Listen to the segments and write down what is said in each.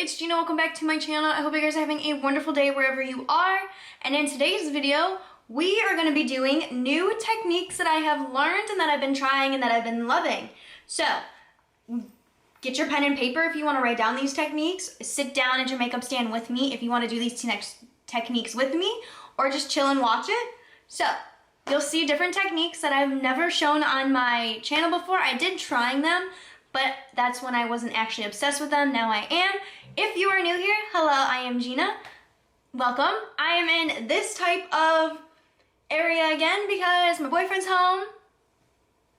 it's Gina. Welcome back to my channel. I hope you guys are having a wonderful day wherever you are. And in today's video, we are going to be doing new techniques that I have learned and that I've been trying and that I've been loving. So, get your pen and paper if you want to write down these techniques. Sit down at your makeup stand with me if you want to do these techniques with me, or just chill and watch it. So, you'll see different techniques that I've never shown on my channel before. I did trying them, but that's when I wasn't actually obsessed with them. Now I am. If you are new here, hello, I am Gina. Welcome. I am in this type of area again because my boyfriend's home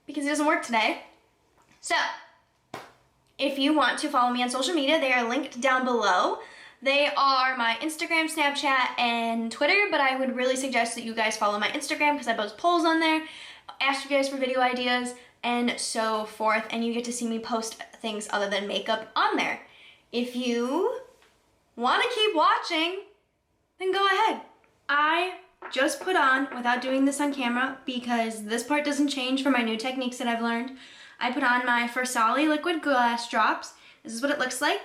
because he doesn't work today. So, if you want to follow me on social media, they are linked down below. They are my Instagram, Snapchat, and Twitter, but I would really suggest that you guys follow my Instagram because I post polls on there, ask you guys for video ideas, and so forth, and you get to see me post things other than makeup on there. If you want to keep watching, then go ahead. I just put on, without doing this on camera, because this part doesn't change for my new techniques that I've learned, I put on my Versali liquid glass drops. This is what it looks like.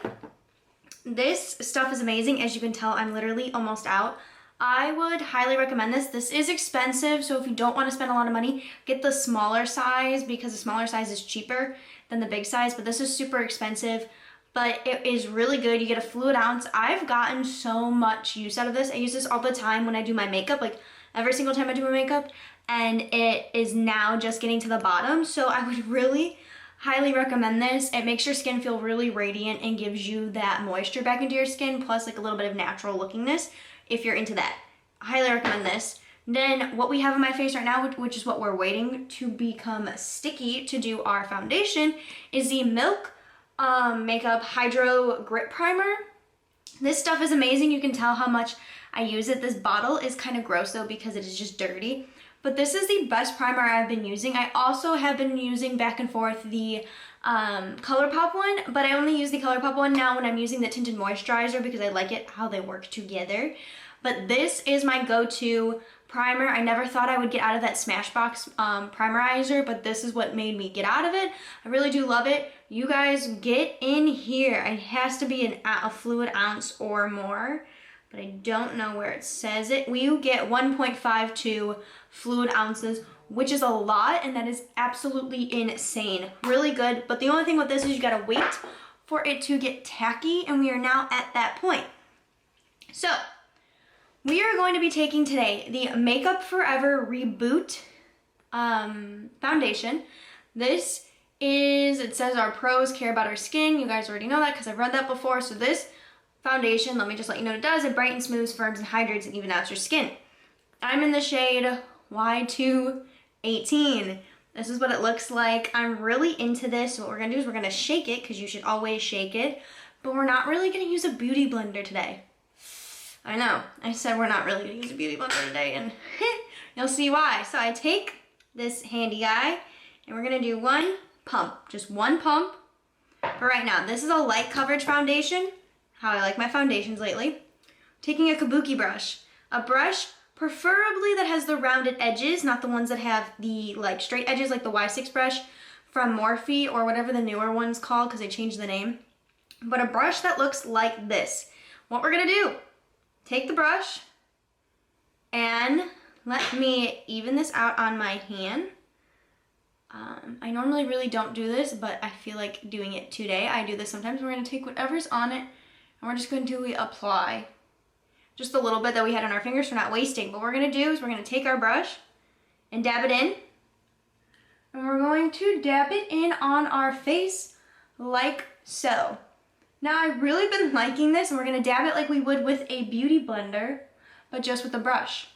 This stuff is amazing. As you can tell, I'm literally almost out. I would highly recommend this. This is expensive, so if you don't want to spend a lot of money, get the smaller size because the smaller size is cheaper than the big size, but this is super expensive, but it is really good. You get a fluid ounce. I've gotten so much use out of this. I use this all the time when I do my makeup, like every single time I do my makeup, and it is now just getting to the bottom, so I would really highly recommend this. It makes your skin feel really radiant and gives you that moisture back into your skin, plus like a little bit of natural lookingness if you're into that. I highly recommend this. Then what we have on my face right now, which is what we're waiting to become sticky to do our foundation, is the Milk Makeup Hydro Grip Primer. This stuff is amazing. You can tell how much I use it. This bottle is kind of gross though because it is just dirty. But this is the best primer I've been using. I also have been using back and forth the ColourPop one, but I only use the ColourPop one now when I'm using the tinted moisturizer because I like it how they work together. But this is my go-to primer. I never thought I would get out of that Smashbox primerizer, but this is what made me get out of it. I really do love it. You guys get in here. It has to be a fluid ounce or more, but I don't know where it says it. We get 1.52 fluid ounces, which is a lot, and that is absolutely insane. Really good, but the only thing with this is you gotta wait for it to get tacky, and we are now at that point. So, we are going to be taking today the Makeup Forever Reboot foundation. This is, it says our pros care about our skin. You guys already know that because I've read that before. So this foundation, let me just let you know what it does. It brightens, smooths, firms, and hydrates and even out your skin. I'm in the shade Y218. This is what it looks like. I'm really into this. So what we're gonna do is we're gonna shake it because you should always shake it, but we're not really gonna use a beauty blender today. I know, I said we're not really gonna use a beauty blender today, and you'll see why. So I take this handy guy and we're gonna do one pump, just one pump for right now. This is a light coverage foundation, how I like my foundations lately. Taking a kabuki brush, a brush preferably that has the rounded edges, not the ones that have the like straight edges like the Y6 brush from Morphe or whatever the newer one's called because they changed the name. But a brush that looks like this. What we're gonna do, take the brush and let me even this out on my hand. I normally really don't do this, but I feel like doing it today. I do this sometimes. We're gonna take whatever's on it and we're just going to apply just a little bit that we had on our fingers for not wasting. What we're gonna do is we're gonna take our brush and dab it in. And we're going to dab it in on our face like so. Now I've really been liking this, and we're gonna dab it like we would with a beauty blender, but just with a brush.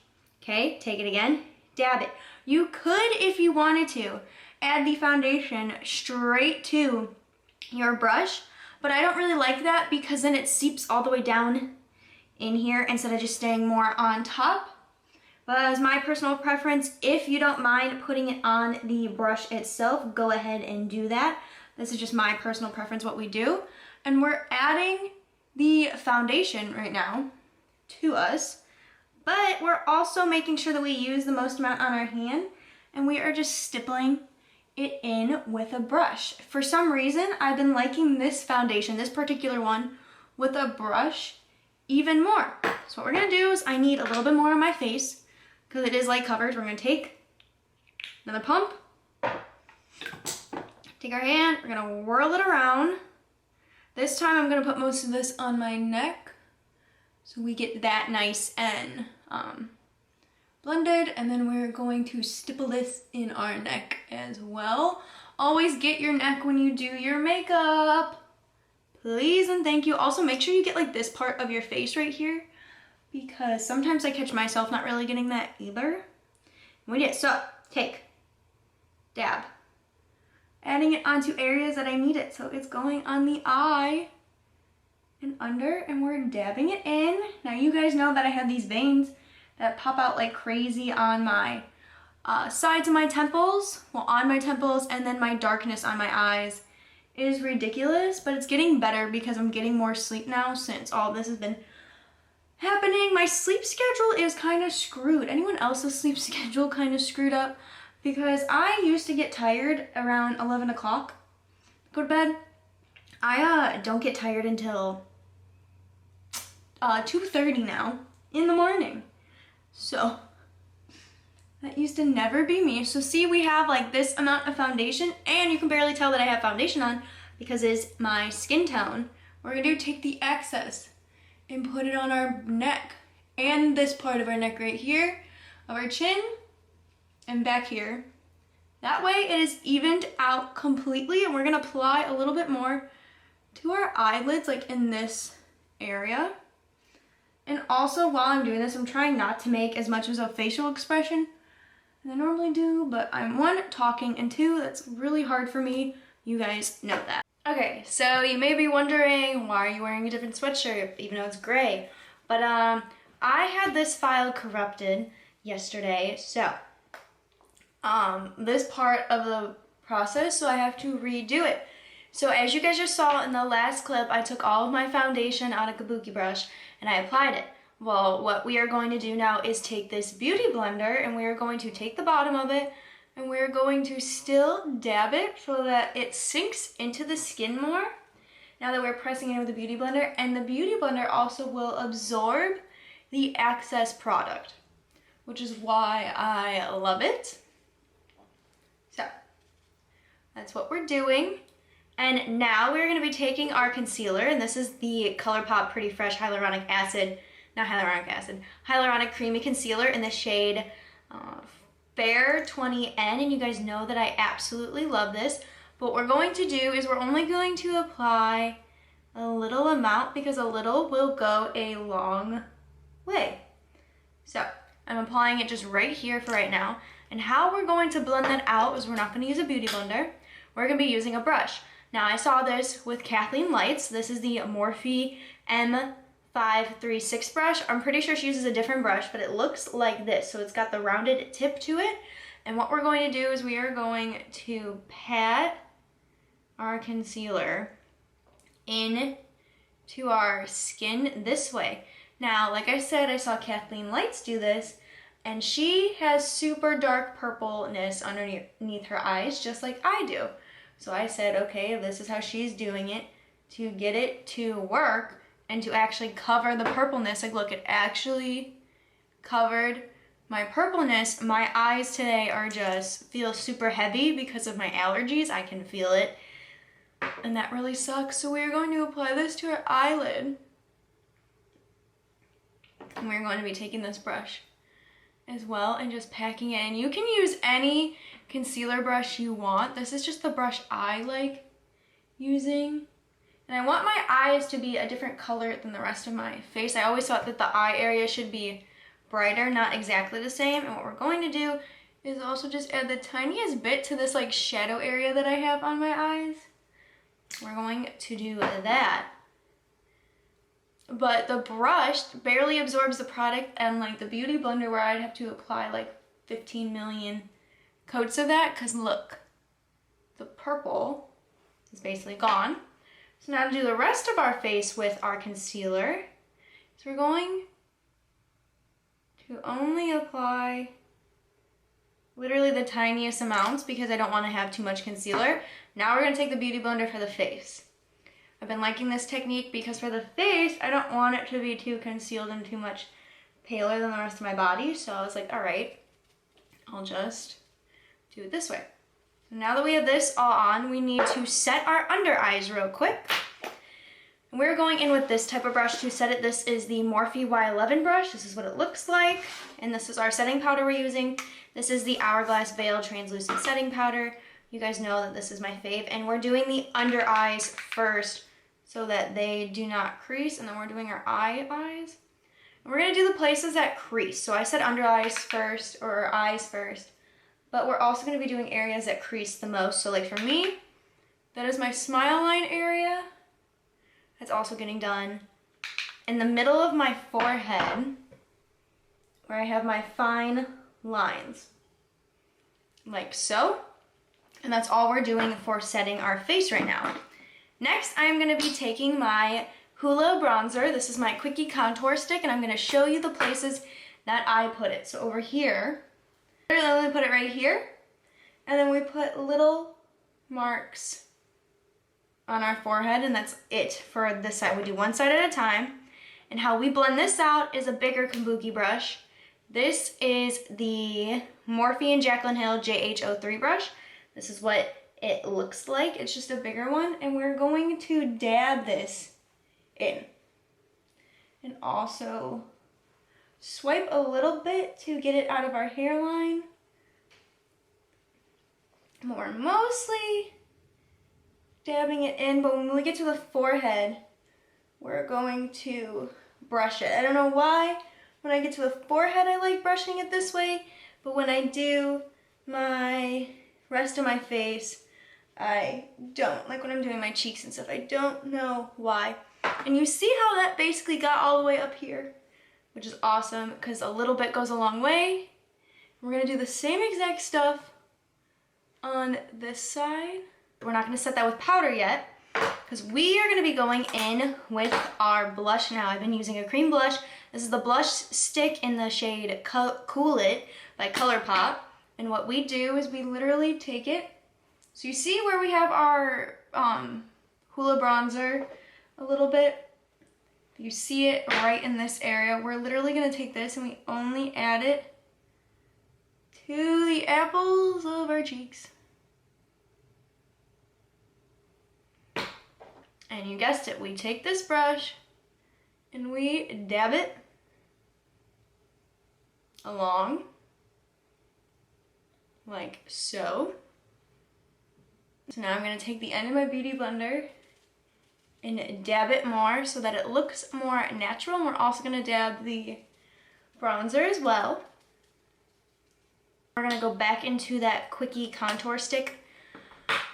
Okay, take it again, dab it. You could, if you wanted to, add the foundation straight to your brush, but I don't really like that because then it seeps all the way down in here instead of just staying more on top. But as my personal preference, if you don't mind putting it on the brush itself, go ahead and do that. This is just my personal preference, what we do. And we're adding the foundation right now to us, but we're also making sure that we use the most amount on our hand, and we are just stippling it in with a brush. For some reason, I've been liking this foundation, this particular one, with a brush even more. So what we're gonna do is I need a little bit more on my face because it is light coverage. We're gonna take another pump, take our hand, we're gonna whirl it around. This time I'm gonna put most of this on my neck so we get that nice and blended, and then we're going to stipple this in our neck as well. Always get your neck when you do your makeup. Please and thank you. Also make sure you get like this part of your face right here because sometimes I catch myself not really getting that either. We did. So take, dab, adding it onto areas that I need it. So it's going on the eye and under, and we're dabbing it in. Now you guys know that I have these veins that pop out like crazy on my sides of my temples, well, on my temples, and then my darkness on my eyes is ridiculous, but it's getting better because I'm getting more sleep now since all this has been happening. My sleep schedule is kind of screwed. Anyone else's sleep schedule kind of screwed up? Because I used to get tired around 11 o'clock, go to bed. I don't get tired until 2:30 now in the morning. So that used to never be me. So see, we have like this amount of foundation, and you can barely tell that I have foundation on because it's my skin tone. What we're gonna do, take the excess and put it on our neck and this part of our neck right here, of our chin and back here. That way it is evened out completely, and we're gonna apply a little bit more to our eyelids, like in this area. And also while I'm doing this, I'm trying not to make as much as a facial expression as I normally do, but I'm one, talking, and two, that's really hard for me. You guys know that. Okay, so you may be wondering, why are you wearing a different sweatshirt even though it's gray? But I had this file corrupted yesterday, so this part of the process, so I have to redo it. So as you guys just saw in the last clip, I took all of my foundation out of Kabuki brush and I applied it. Well, what we are going to do now is take this beauty blender and we are going to take the bottom of it and we're going to still dab it so that it sinks into the skin more now that we're pressing it with the beauty blender, and the beauty blender also will absorb the excess product, which is why I love it. So that's what we're doing. And now we're going to be taking our concealer, and this is the ColourPop Pretty Fresh Hyaluronic Creamy Concealer in the shade Fair 20N, and you guys know that I absolutely love this. But what we're going to do is we're only going to apply a little amount because a little will go a long way. So I'm applying it just right here for right now. And how we're going to blend that out is we're not going to use a beauty blender. We're going to be using a brush. Now I saw this with Kathleen Lights. This is the Morphe M536 brush. I'm pretty sure she uses a different brush, but it looks like this. So it's got the rounded tip to it. And what we're going to do is we are going to pat our concealer in to our skin this way. Now, like I said, I saw Kathleen Lights do this, and she has super dark purpleness underneath her eyes, just like I do. So I said, okay, this is how she's doing it to get it to work and to actually cover the purpleness. Like, look, it actually covered my purpleness. My eyes today are just feel super heavy because of my allergies. I can feel it, and that really sucks. So we're going to apply this to our eyelid, and we're going to be taking this brush as well and just packing it in. You can use any concealer brush you want. This is just the brush I like using. And I want my eyes to be a different color than the rest of my face. I always thought that the eye area should be brighter, not exactly the same. And what we're going to do is also just add the tiniest bit to this like shadow area that I have on my eyes. We're going to do that. But the brush barely absorbs the product, and like the beauty blender where I'd have to apply like 15 million coats of that, because look, the purple is basically gone. So now to do the rest of our face with our concealer, so we're going to only apply literally the tiniest amounts because I don't want to have too much concealer. Now we're going to take the beauty blender for the face. I've been liking this technique because for the face, I don't want it to be too concealed and too much paler than the rest of my body. So I was like, all right, I'll just do it this way. Now that we have this all on, we need to set our under eyes real quick. And we're going in with this type of brush to set it. This is the Morphe Y11 brush. This is what it looks like. And this is our setting powder we're using. This is the Hourglass Veil Translucent Setting Powder. You guys know that this is my fave. And we're doing the under eyes first so that they do not crease. And then we're doing our eyes. And we're gonna do the places that crease. So I said under eyes first, or eyes first. But we're also gonna be doing areas that crease the most. So like for me, that is my smile line area. That's also getting done. In the middle of my forehead, where I have my fine lines, like so. And that's all we're doing for setting our face right now. Next, I'm gonna be taking my Hoola bronzer. This is my Quickie Contour Stick, and I'm gonna show you the places that I put it. So over here, literally put it right here, and then we put little marks on our forehead, and that's it for this side. We do one side at a time. And how we blend this out is a bigger kabuki brush. This is the Morphe and Jaclyn Hill JH03 brush. This is what it looks like. It's just a bigger one, and we're going to dab this in. And also swipe a little bit to get it out of our hairline. We're mostly dabbing it in, but when we get to the forehead, we're going to brush it. I don't know why when I get to the forehead I like brushing it this way, but when I do my rest of my face, I don't. Like when I'm doing my cheeks and stuff, I don't know why. And you see how that basically got all the way up here, which is awesome because a little bit goes a long way. We're gonna do the same exact stuff on this side. We're not gonna set that with powder yet because we are gonna be going in with our blush now. I've been using a cream blush. This is the blush stick in the shade Cool It by ColourPop. And what we do is we literally take it. So you see where we have our Hoola bronzer a little bit? You see it right in this area. We're literally gonna take this and we only add it to the apples of our cheeks. And you guessed it, we take this brush and we dab it along like so. So now I'm gonna take the end of my beauty blender and dab it more so that it looks more natural. And we're also gonna dab the bronzer as well. We're gonna go back into that Quickie Contour Stick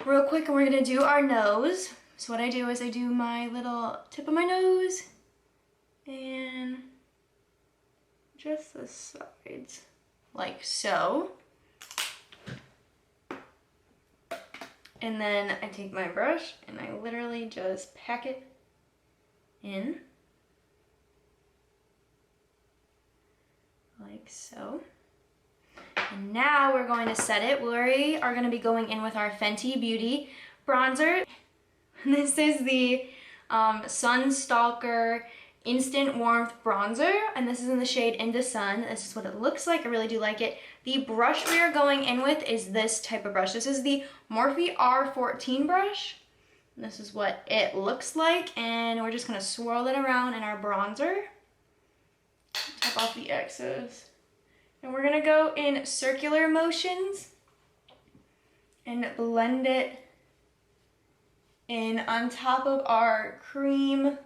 real quick and we're gonna do our nose. So what I do is I do my little tip of my nose and just the sides, like so. And then I take my brush and I literally just pack it in, like so. And now we're going to set it. We are going to be going in with our Fenty Beauty bronzer. This is the Sunstalker Instant Warmth Bronzer, and this is in the shade Into Sun. This is what it looks like. I really do like it. The brush we are going in with is this type of brush. This is the Morphe R14 brush. And this is what it looks like, and we're just gonna swirl it around in our bronzer. Tap off the excess. And we're gonna go in circular motions and blend it in on top of our cream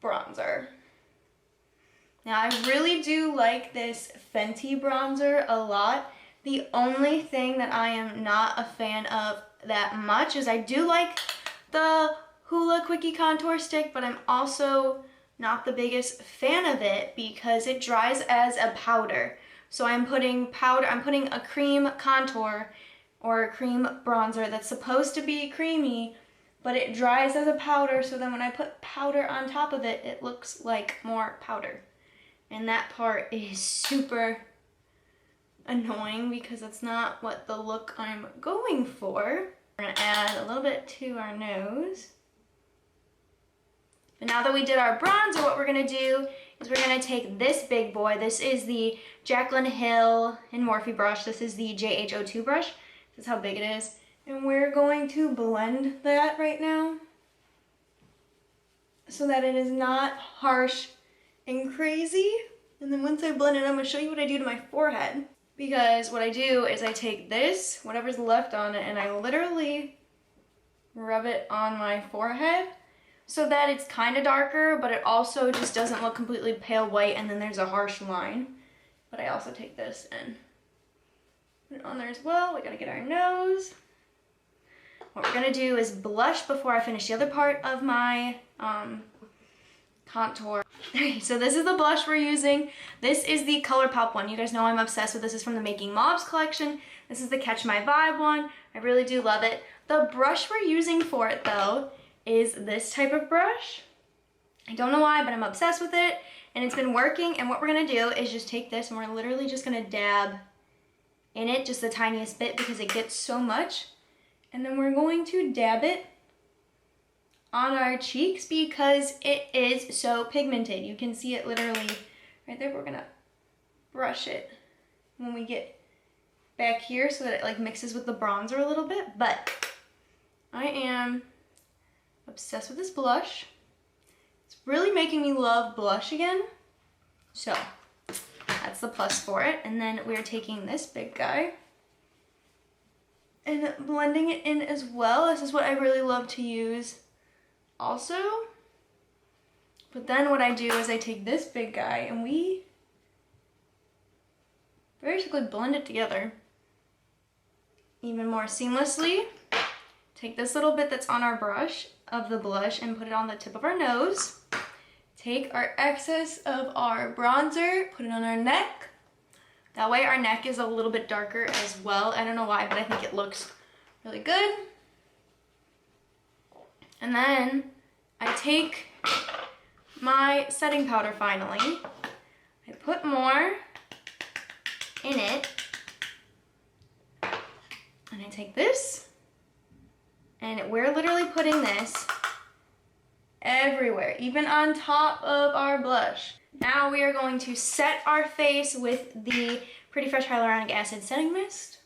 bronzer. Now I really do like this Fenty bronzer a lot. The only thing that I am not a fan of that much is I do like the Hoola Quickie Contour Stick, but I'm also not the biggest fan of it because it dries as a powder. So I'm putting a cream contour or a cream bronzer that's supposed to be creamy, but it dries as a powder, so then when I put powder on top of it, it looks like more powder. And that part is super annoying because that's not what the look I'm going for. We're gonna add a little bit to our nose. But now that we did our bronzer, what we're gonna do is we're gonna take this big boy. This is the Jaclyn Hill and Morphe brush. This is the JH02 brush. This is how big it is. And we're going to blend that right now so that it is not harsh and crazy. And then once I blend it, I'm gonna show you what I do to my forehead. Because what I do is I take this, whatever's left on it, and I literally rub it on my forehead so that it's kind of darker, but it also just doesn't look completely pale white and then there's a harsh line. But I also take this and put it on there as well. We gotta get our nose. What we're gonna do is blush before I finish the other part of my contour. Okay, so this is the blush we're using. This is the ColourPop one. You guys know I'm obsessed with this. This is from the Making Mobs collection. This is the Catch My Vibe one. I really do love it. The brush we're using for it though is this type of brush. I don't know why, but I'm obsessed with it and it's been working. And what we're gonna do is just take this and we're literally just gonna dab in it just the tiniest bit because it gets so much. And then we're going to dab it on our cheeks because it is so pigmented. You can see it literally right there. We're gonna brush it when we get back here so that it like mixes with the bronzer a little bit. But I am obsessed with this blush. It's really making me love blush again. So that's the plus for it. And then we're taking this big guy and blending it in as well. This is what I really love to use also. But then what I do is I take this big guy and we basically blend it together even more seamlessly. Take this little bit that's on our brush of the blush and put it on the tip of our nose. Take our excess of our bronzer, put it on our neck. That way our neck is a little bit darker as well. I don't know why, but I think it looks really good. And then I take my setting powder finally. I put more in it. And I take this. And we're literally putting this everywhere, even on top of our blush. Now we are going to set our face with the Pretty Fresh Hyaluronic Acid Setting Mist.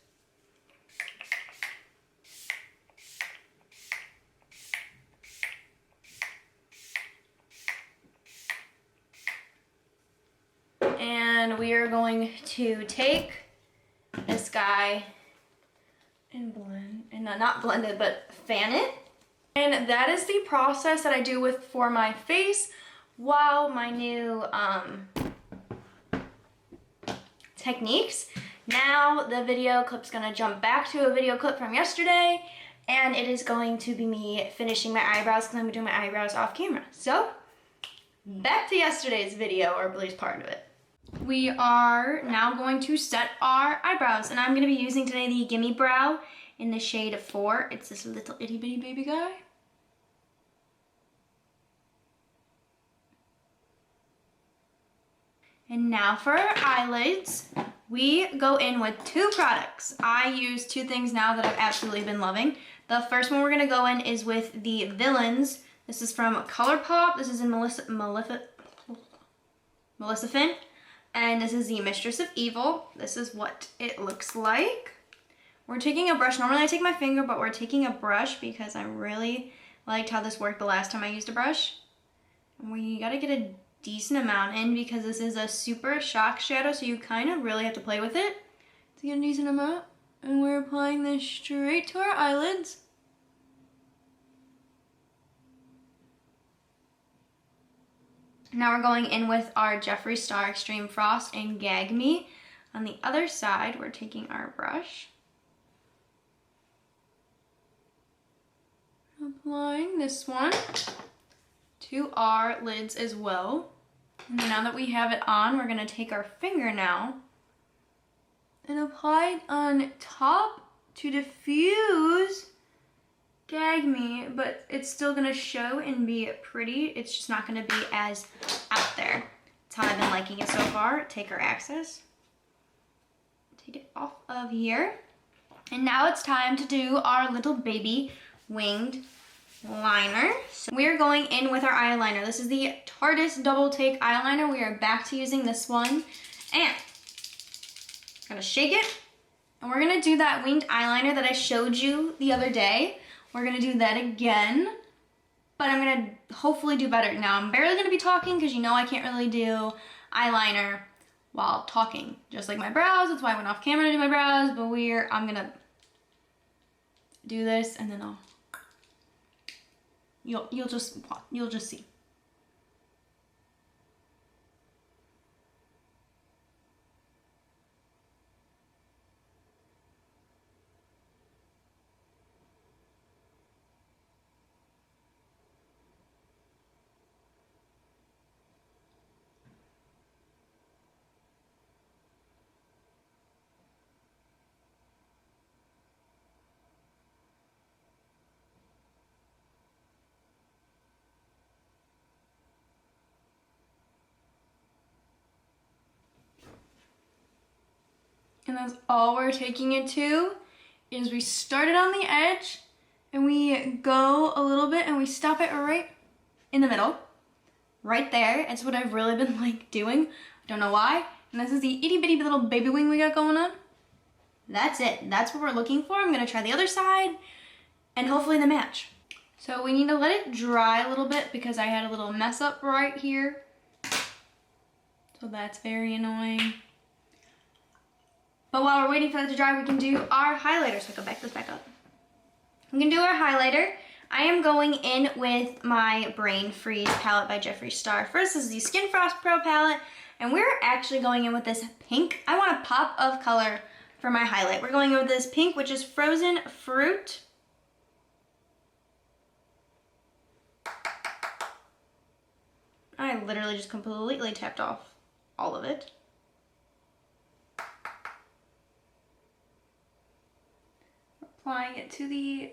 And we are going to take this guy and blend, and not blend it, but fan it. And that is the process that I do for my face while my new techniques. Now the video clip's gonna jump back to a video clip from yesterday, and it is going to be me finishing my eyebrows because I'm doing my eyebrows off camera. So back to yesterday's video, or at least part of it. We are now going to set our eyebrows, and I'm gonna be using today the Gimme Brow in the shade 4. It's this little itty bitty baby guy. And now for our eyelids, we go in with 2 products. I use 2 things now that I've absolutely been loving. The first one we're gonna go in is with the Villains. This is from ColourPop. This is in Maleficent. And this is the Mistress of Evil. This is what it looks like. We're taking a brush. Normally I take my finger, but we're taking a brush because I really liked how this worked the last time I used a brush. And we gotta get a decent amount in because this is a super shock shadow, so you kind of really have to play with it to get a decent amount. And we're applying this straight to our eyelids. Now we're going in with our Jeffree Star Extreme Frost and Gag Me. On the other side, we're taking our brush, applying this one to our lids as well. And now that we have it on, we're gonna take our finger now and apply it on top to diffuse Gag Me, but it's still gonna show and be pretty. It's just not gonna be as out there. That's how I've been liking it so far. Take our excess, take it off of here. And now it's time to do our little baby winged liner. So we are going in with our eyeliner. This is the Tarte Double Take eyeliner. We are back to using this one. And gonna shake it. And we're gonna do that winged eyeliner that I showed you the other day. We're gonna do that again. But I'm gonna hopefully do better. Now I'm barely gonna be talking because you know I can't really do eyeliner while talking. Just like my brows, that's why I went off camera to do my brows, but I'm gonna do this and then you'll just see. And that's all we're taking it to, is we start it on the edge and we go a little bit and we stop it right in the middle. Right there. It's what I've really been like doing. I don't know why. And this is the itty bitty little baby wing we got going on. That's it. That's what we're looking for. I'm gonna try the other side and hopefully they match. So we need to let it dry a little bit because I had a little mess up right here. So that's very annoying. But while we're waiting for that to dry, we can do our highlighter. So I can back this back up. We can do our highlighter. I am going in with my Brain Freeze palette by Jeffree Star. First, this is the Skin Frost Pro palette, and we're actually going in with this pink. I want a pop of color for my highlight. We're going in with this pink, which is Frozen Fruit. I literally just completely tapped off all of it. Applying it to the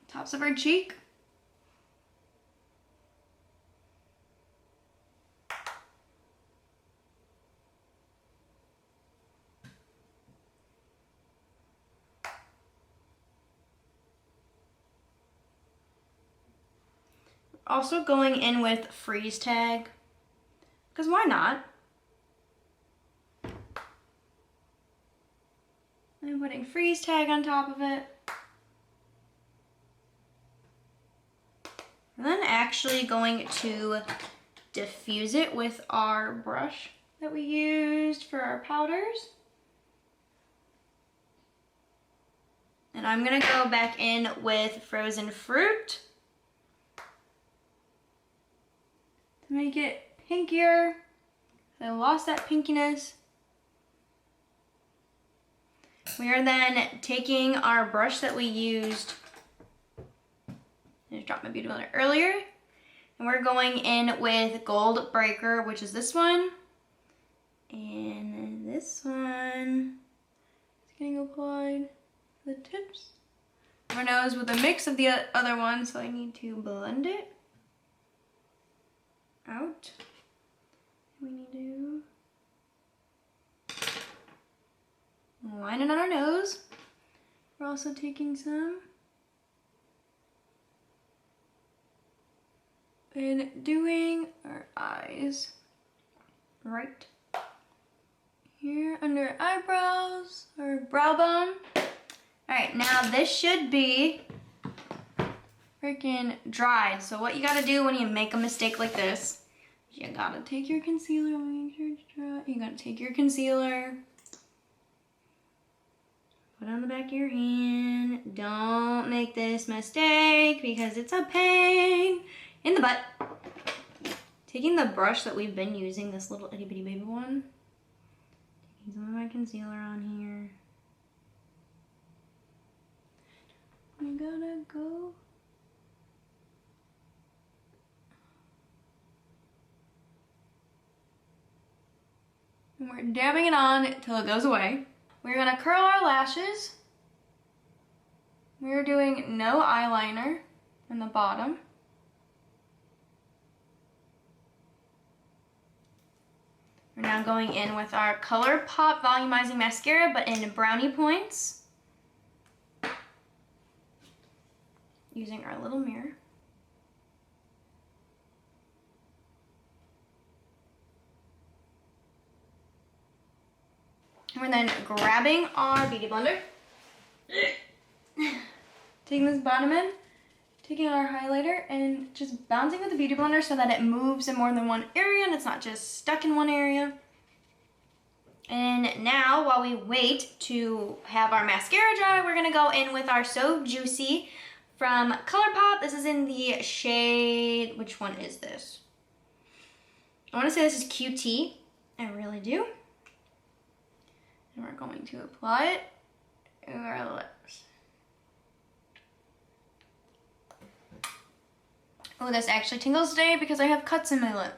tops of our cheek. Also going in with Freeze Tag, because why not? I'm putting Freeze Tag on top of it. And then actually going to diffuse it with our brush that we used for our powders. And I'm gonna go back in with Frozen Fruit to make it pinkier. I lost that pinkiness. We are then taking our brush that we used, I just dropped my beauty blender earlier, and we're going in with Gold Breaker, which is this one, and this one is getting applied to the tips of our nose with a mix of the other one, so I need to blend it out. We need to line it on our nose. We're also taking some and doing our eyes right here under our eyebrows, our brow bone. All right, now this should be freaking dried. So what you gotta do when you make a mistake like this, you gotta take your concealer, make sure it's dry. You gotta take your concealer, put it on the back of your hand. Don't make this mistake because it's a pain in the butt. Taking the brush that we've been using, this little itty bitty baby one, taking some of my concealer on here. We gotta go. And we're dabbing it on till it goes away. We're gonna curl our lashes. We're doing no eyeliner in the bottom. We're now going in with our ColourPop Volumizing Mascara, but in brownie points. Using our little mirror. We're then grabbing our beauty blender, taking this bottom end, taking our highlighter, and just bouncing with the beauty blender so that it moves in more than one area and it's not just stuck in one area. And now, while we wait to have our mascara dry, we're gonna go in with our So Juicy from ColourPop. This is in the shade, which one is this? I wanna say this is QT, I really do. And we're going to apply it to our lips. Oh, this actually tingles today because I have cuts in my lip.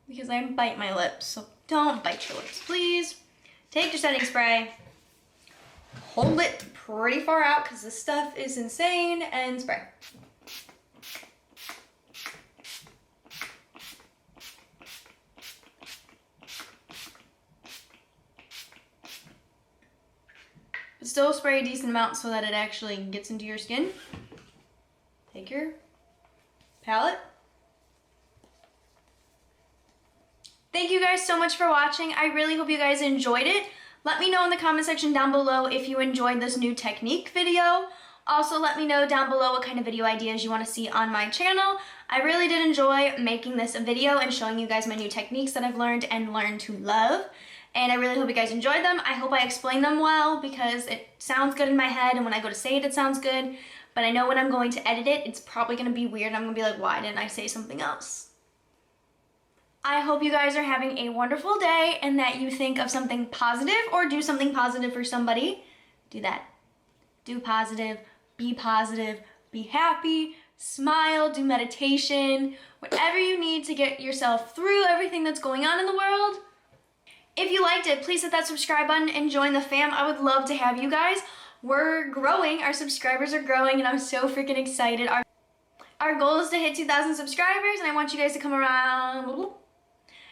Because I bite my lips, so don't bite your lips, please. Take your setting spray, hold it pretty far out because this stuff is insane, and spray. But still spray a decent amount so that it actually gets into your skin. Take your palette. Thank you guys so much for watching. I really hope you guys enjoyed it. Let me know in the comment section down below if you enjoyed this new technique video. Also, let me know down below what kind of video ideas you want to see on my channel. I really did enjoy making this video and showing you guys my new techniques that I've learned and learned to love. And I really hope you guys enjoyed them. I hope I explained them well because it sounds good in my head, and when I go to say it, it sounds good. But I know when I'm going to edit it, it's probably going to be weird. I'm going to be like, why didn't I say something else? I hope you guys are having a wonderful day and that you think of something positive or do something positive for somebody. Do that. Do positive, be happy, smile, do meditation, whatever you need to get yourself through everything that's going on in the world. If you liked it, please hit that subscribe button and join the fam. I would love to have you guys. We're growing, our subscribers are growing, and I'm so freaking excited. Our goal is to hit 2,000 subscribers, and I want you guys to come around,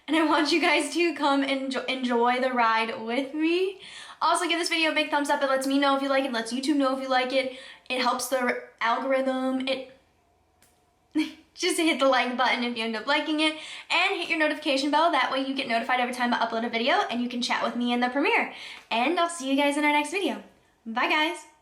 and I want you guys to come and enjoy the ride with me. Also, give this video a big thumbs up. It lets me know if you like it, lets YouTube know if you like it. It helps the algorithm. Just hit the like button if you end up liking it, and hit your notification bell. That way you get notified every time I upload a video, and you can chat with me in the premiere. And I'll see you guys in our next video. Bye, guys.